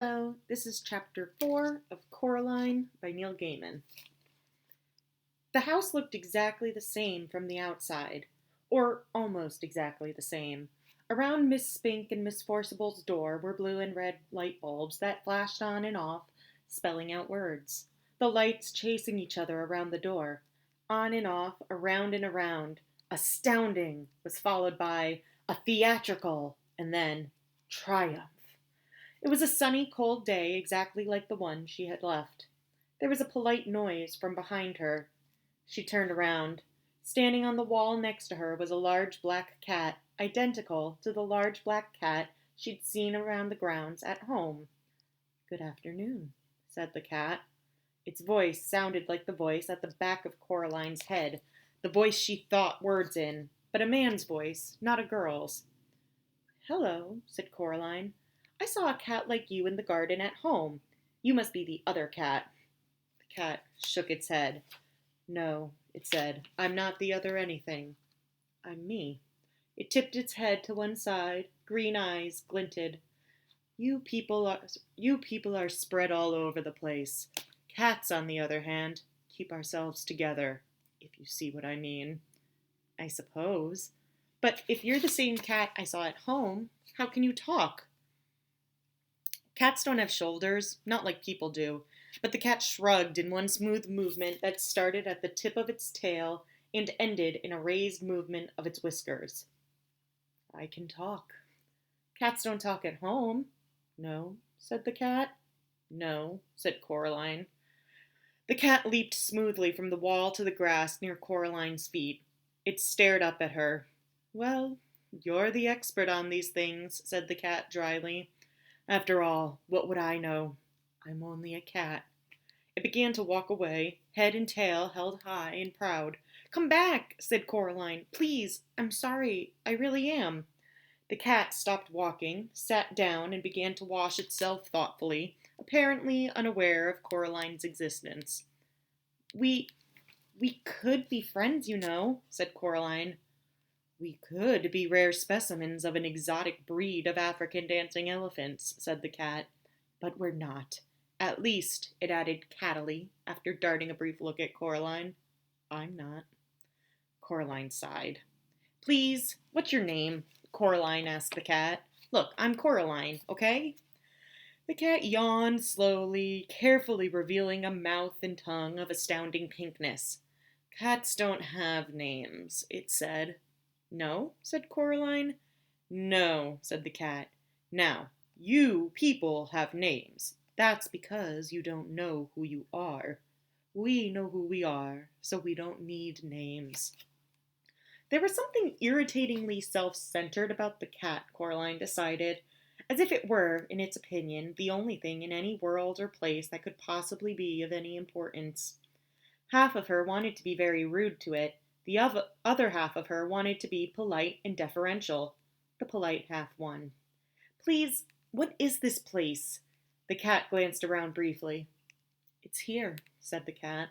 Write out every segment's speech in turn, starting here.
Hello, this is Chapter 4 of Coraline by Neil Gaiman. The house looked exactly the same from the outside, or almost exactly the same. Around Miss Spink and Miss Forcible's door were blue and red light bulbs that flashed on and off, spelling out words. The lights chasing each other around the door. On and off, around and around. Astounding was followed by a theatrical, and then triumph. It was a sunny, cold day, exactly like the one she had left. There was a polite noise from behind her. She turned around. Standing on the wall next to her was a large black cat, identical to the large black cat she'd seen around the grounds at home. "Good afternoon," said the cat. Its voice sounded like the voice at the back of Coraline's head, the voice she thought words in, but a man's voice, not a girl's. "Hello," said Coraline. "I saw a cat like you in the garden at home. You must be the other cat." The cat shook its head. "No," it said, "I'm not the other anything. I'm me." It tipped its head to one side. Green eyes glinted. You people are spread all over the place. Cats, on the other hand, keep ourselves together, if you see what I mean." "I suppose. But if you're the same cat I saw at home, how can you talk?" "Cats don't have shoulders, not like people do." But the cat shrugged in one smooth movement that started at the tip of its tail and ended in a raised movement of its whiskers. "I can talk." "Cats don't talk at home." "No," said the cat. "No," said Coraline. The cat leaped smoothly from the wall to the grass near Coraline's feet. It stared up at her. "Well, you're the expert on these things," said the cat dryly. "After all, what would I know? I'm only a cat." It began to walk away, head and tail held high and proud. "Come back," said Coraline. "Please, I'm sorry. I really am." The cat stopped walking, sat down, and began to wash itself thoughtfully, apparently unaware of Coraline's existence. We could be friends, you know," said Coraline. "We could be rare specimens of an exotic breed of African dancing elephants," said the cat. "But we're not. At least," it added cattily, after darting a brief look at Coraline, "I'm not." Coraline sighed. "Please, what's your name?" Coraline asked the cat. "Look, I'm Coraline, okay?" The cat yawned slowly, carefully revealing a mouth and tongue of astounding pinkness. "Cats don't have names," it said. "No?" said Coraline. "No," said the cat. "Now, you people have names. That's because you don't know who you are. We know who we are, so we don't need names." There was something irritatingly self-centered about the cat, Coraline decided, as if it were, in its opinion, the only thing in any world or place that could possibly be of any importance. Half of her wanted to be very rude to it. The other half of her wanted to be polite and deferential. The polite half won. "Please, what is this place?" The cat glanced around briefly. "It's here," said the cat.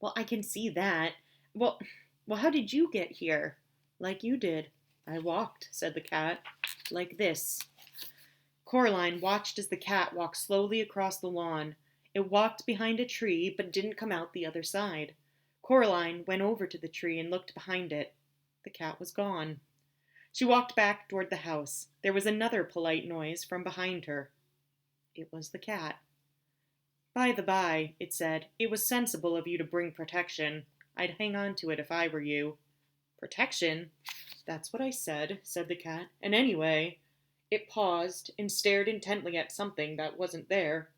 "Well, I can see that. Well, how did you get here?" "Like you did." "I walked," said the cat. "Like this." Coraline watched as the cat walked slowly across the lawn. It walked behind a tree, but didn't come out the other side. Coraline went over to the tree and looked behind it. The cat was gone. She walked back toward the house. There was another polite noise from behind her. It was the cat. "By the by," it said, "it was sensible of you to bring protection. I'd hang on to it if I were you." "Protection?" "That's what I said," said the cat. "And anyway—" It paused and stared intently at something that wasn't there.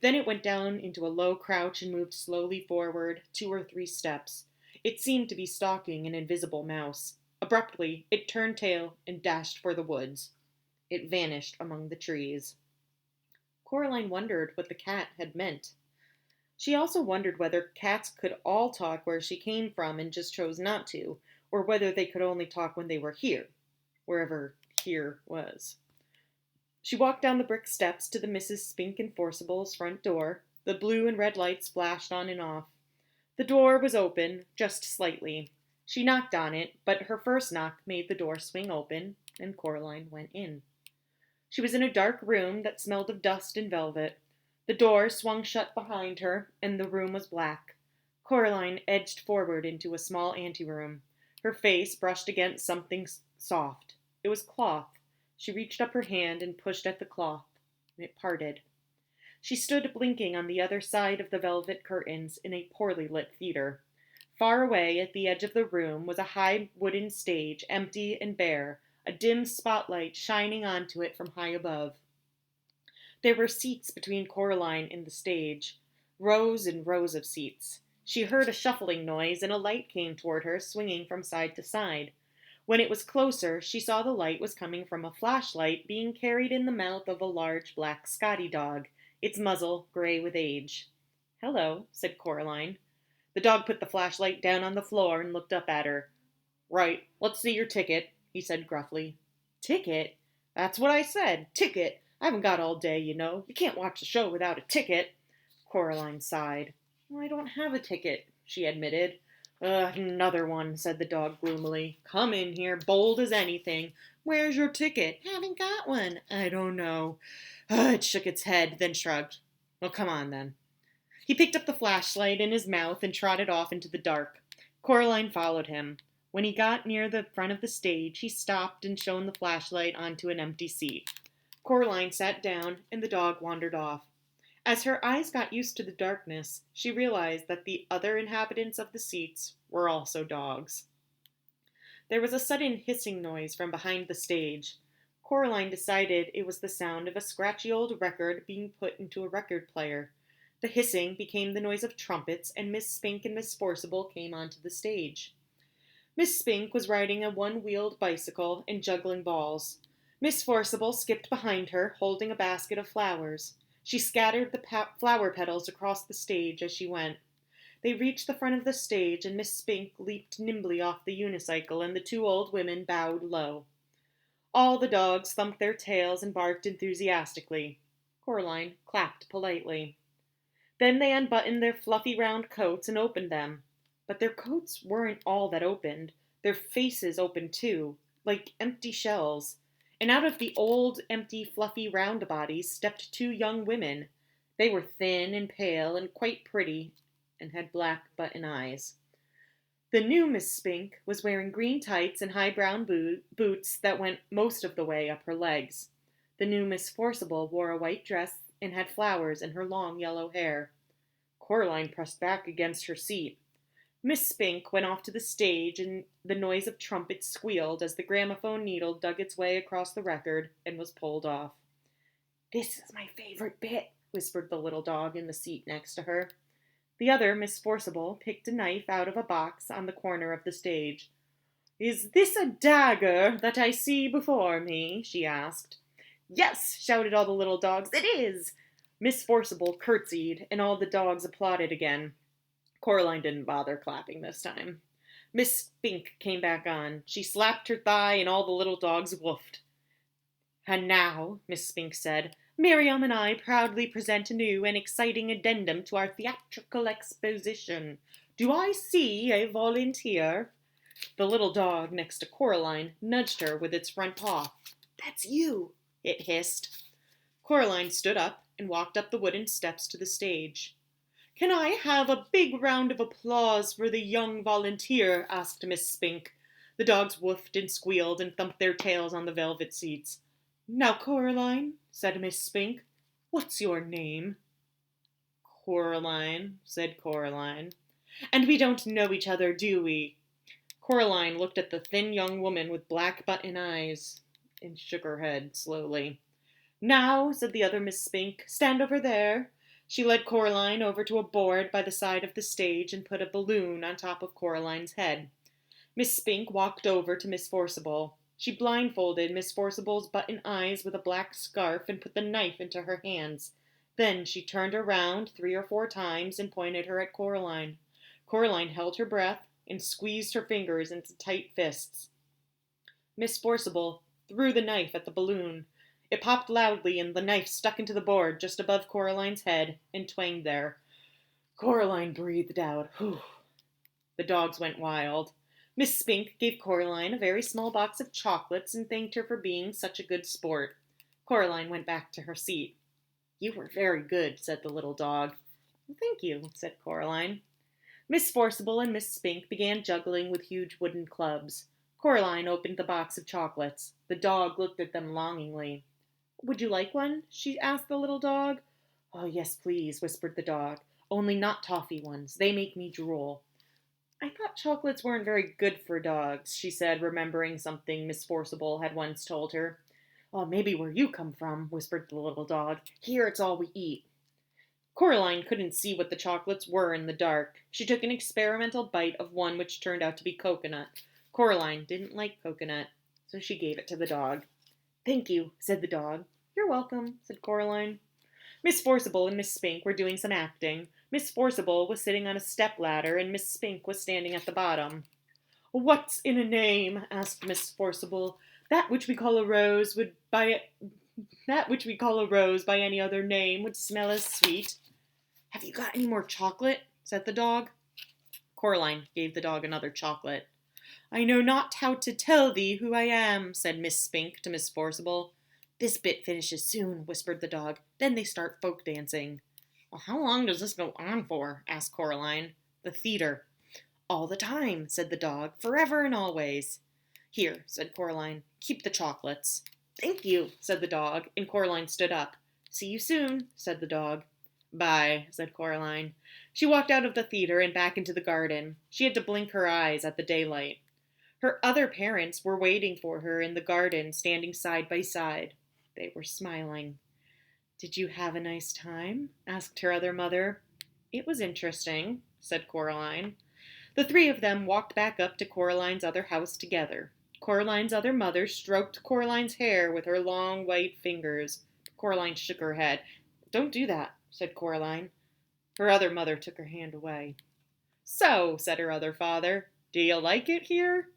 Then it went down into a low crouch and moved slowly forward, 2 or 3 steps. It seemed to be stalking an invisible mouse. Abruptly, it turned tail and dashed for the woods. It vanished among the trees. Coraline wondered what the cat had meant. She also wondered whether cats could all talk where she came from and just chose not to, or whether they could only talk when they were here, wherever here was. She walked down the brick steps to the Mrs. Spink and Forcible's front door. The blue and red lights flashed on and off. The door was open, just slightly. She knocked on it, but her first knock made the door swing open, and Coraline went in. She was in a dark room that smelled of dust and velvet. The door swung shut behind her, and the room was black. Coraline edged forward into a small anteroom. Her face brushed against something soft. It was cloth. She reached up her hand and pushed at the cloth. It parted. She stood blinking on the other side of the velvet curtains in a poorly lit theater. Far away at the edge of the room was a high wooden stage, empty and bare, a dim spotlight shining onto it from high above. There were seats between Coraline and the stage, rows and rows of seats. She heard a shuffling noise, and a light came toward her, swinging from side to side. When it was closer, she saw the light was coming from a flashlight being carried in the mouth of a large black Scotty dog, its muzzle gray with age. "Hello," said Coraline. The dog put the flashlight down on the floor and looked up at her. "Right, let's see your ticket," he said gruffly. "Ticket? That's what I said, ticket. I haven't got all day, you know. You can't watch the show without a ticket." Coraline sighed. "I don't have a ticket," she admitted. Another one," said the dog gloomily. "Come in here, bold as anything. Where's your ticket?" "Haven't got one." "I don't know." It shook its head, then shrugged. "Well, come on then." He picked up the flashlight in his mouth and trotted off into the dark. Coraline followed him. When he got near the front of the stage, he stopped and shone the flashlight onto an empty seat. Coraline sat down, and the dog wandered off. As her eyes got used to the darkness, she realized that the other inhabitants of the seats were also dogs. There was a sudden hissing noise from behind the stage. Coraline decided it was the sound of a scratchy old record being put into a record player. The hissing became the noise of trumpets, and Miss Spink and Miss Forcible came onto the stage. Miss Spink was riding a one-wheeled bicycle and juggling balls. Miss Forcible skipped behind her, holding a basket of flowers. She scattered the flower petals across the stage as she went. They reached the front of the stage, and Miss Spink leaped nimbly off the unicycle, and the two old women bowed low. All the dogs thumped their tails and barked enthusiastically. Coraline clapped politely. Then they unbuttoned their fluffy round coats and opened them. But their coats weren't all that opened. Their faces opened too, like empty shells. And out of the old, empty, fluffy round bodies stepped two young women. They were thin and pale and quite pretty, and had black button eyes. The new Miss Spink was wearing green tights and high brown boots that went most of the way up her legs. The new Miss Forcible wore a white dress and had flowers in her long yellow hair. Coraline pressed back against her seat. Miss Spink went off to the stage, and the noise of trumpets squealed as the gramophone needle dug its way across the record and was pulled off. "This is my favorite bit," whispered the little dog in the seat next to her. The other, Miss Forcible, picked a knife out of a box on the corner of the stage. "Is this a dagger that I see before me?" she asked. "Yes," shouted all the little dogs, "it is!" Miss Forcible curtsied, and all the dogs applauded again. Coraline didn't bother clapping this time. Miss Spink came back on. She slapped her thigh, and all the little dogs woofed. "And now," Miss Spink said, "Miriam and I proudly present a new and exciting addendum to our theatrical exposition. Do I see a volunteer?" The little dog next to Coraline nudged her with its front paw. "That's you," it hissed. Coraline stood up and walked up the wooden steps to the stage. "Can I have a big round of applause for the young volunteer?" asked Miss Spink. The dogs woofed and squealed and thumped their tails on the velvet seats. "Now, Coraline," said Miss Spink, "what's your name?" "Coraline," said Coraline. "And we don't know each other, do we?" Coraline looked at the thin young woman with black button eyes and shook her head slowly. "Now," said the other Miss Spink, "stand over there." She led Coraline over to a board by the side of the stage and put a balloon on top of Coraline's head. Miss Spink walked over to Miss Forcible. She blindfolded Miss Forcible's button eyes with a black scarf and put the knife into her hands. Then she turned around 3 or 4 times and pointed her at Coraline. Coraline held her breath and squeezed her fingers into tight fists. Miss Forcible threw the knife at the balloon. It popped loudly, and the knife stuck into the board just above Coraline's head and twanged there. Coraline breathed out. Whew. The dogs went wild. Miss Spink gave Coraline a very small box of chocolates and thanked her for being such a good sport. Coraline went back to her seat. "You were very good," said the little dog. "Thank you," said Coraline. Miss Forcible and Miss Spink began juggling with huge wooden clubs. Coraline opened the box of chocolates. The dog looked at them longingly. "Would you like one?" she asked the little dog. "Oh, yes, please," whispered the dog. "Only not toffee ones. They make me drool." "I thought chocolates weren't very good for dogs," she said, remembering something Miss Forcible had once told her. "Oh, maybe where you come from," whispered the little dog. "Here it's all we eat." Coraline couldn't see what the chocolates were in the dark. She took an experimental bite of one which turned out to be coconut. Coraline didn't like coconut, so she gave it to the dog. "Thank you," said the dog. "You're welcome," said Coraline. Miss Forcible and Miss Spink were doing some acting. Miss Forcible was sitting on a step ladder, and Miss Spink was standing at the bottom. "What's in a name?" asked Miss Forcible. "That which we call a rose by any other name would smell as sweet." "Have you got any more chocolate?" said the dog. Coraline gave the dog another chocolate. "I know not how to tell thee who I am," said Miss Spink to Miss Forcible. "This bit finishes soon," whispered the dog. "Then they start folk dancing." "Well, how long does this go on for?" asked Coraline. "The theater." "All the time," said the dog. "Forever and always." "Here," said Coraline. "Keep the chocolates." "Thank you," said the dog, and Coraline stood up. "See you soon," said the dog. "Bye," said Coraline. She walked out of the theater and back into the garden. She had to blink her eyes at the daylight. Her other parents were waiting for her in the garden, standing side by side. They were smiling. "Did you have a nice time?" asked her other mother. "It was interesting," said Coraline. The three of them walked back up to Coraline's other house together. Coraline's other mother stroked Coraline's hair with her long white fingers. Coraline shook her head. "Don't do that," said Coraline. Her other mother took her hand away. "So," said her other father, "do you like it here?"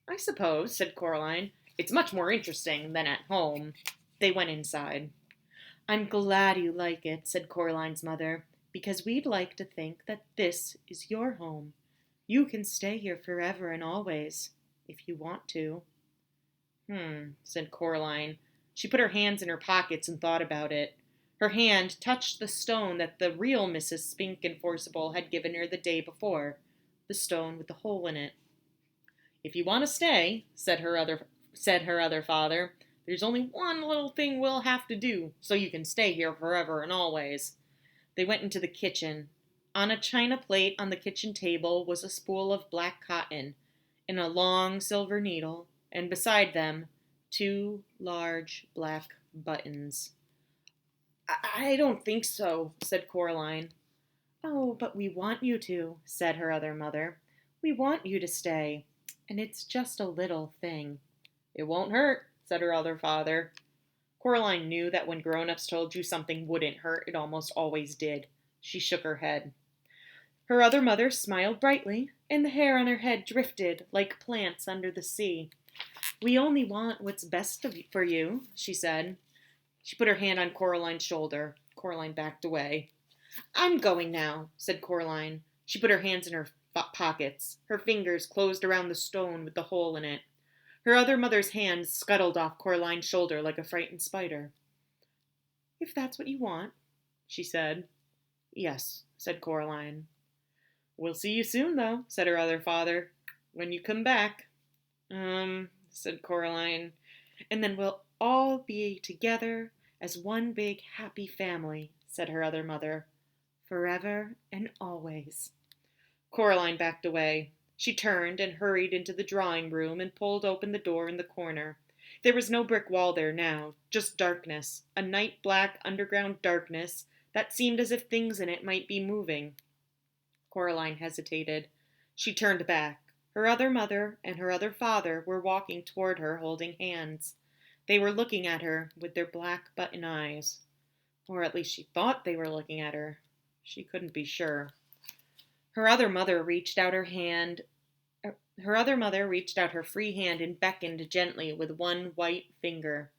"I suppose," said Coraline. "It's much more interesting than at home." They went inside. "I'm glad you like it," said Coraline's mother, "because we'd like to think that this is your home. You can stay here forever and always, if you want to." Said Coraline. She put her hands in her pockets and thought about it. Her hand touched the stone that the real Mrs. Spink and Forcible had given her the day before, the stone with the hole in it. "If you want to stay," said her other father, "there's only one little thing we'll have to do, so you can stay here forever and always." They went into the kitchen. On a china plate on the kitchen table was a spool of black cotton and a long silver needle, and beside them 2 large black buttons. I don't think so," said Coraline. "Oh, but we want you to," said her other mother. "We want you to stay, and it's just a little thing." "It won't hurt," said her other father. Coraline knew that when grown-ups told you something wouldn't hurt, it almost always did. She shook her head. Her other mother smiled brightly, and the hair on her head drifted like plants under the sea. "We only want what's best for you," she said. She put her hand on Coraline's shoulder. Coraline backed away. "I'm going now," said Coraline. She put her hands in her pockets. Her fingers closed around the stone with the hole in it. Her other mother's hand scuttled off Coraline's shoulder like a frightened spider. "If that's what you want," she said. "Yes," said Coraline. "We'll see you soon, though," said her other father. "When you come back." Said Coraline. "And then we'll all be together as one big happy family," said her other mother. "Forever and always." Coraline backed away. She turned and hurried into the drawing room and pulled open the door in the corner. There was no brick wall there now, just darkness, a night-black underground darkness that seemed as if things in it might be moving. Coraline hesitated. She turned back. Her other mother and her other father were walking toward her holding hands. They were looking at her with their black button eyes. Or at least she thought they were looking at her. She couldn't be sure. Her other mother reached out her free hand and beckoned gently with one white finger.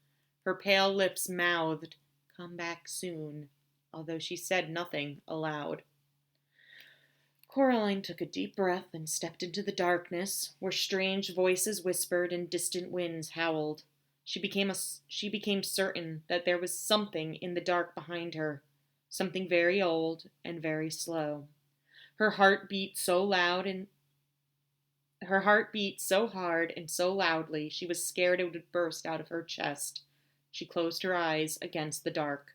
Her pale lips mouthed, "Come back soon," although she said nothing aloud. Coraline took a deep breath and stepped into the darkness, where strange voices whispered and distant winds howled. She became certain that there was something in the dark behind her, something very old and very slow. Her heart beat so loud and her heart beat so hard and so loudly she was scared it would burst out of her chest. She closed her eyes against the dark.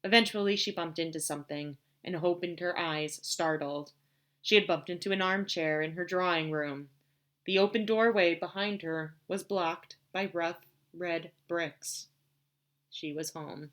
Eventually she bumped into something and opened her eyes, startled. She had bumped into an armchair in her drawing room. The open doorway behind her was blocked by rough red bricks. She was home.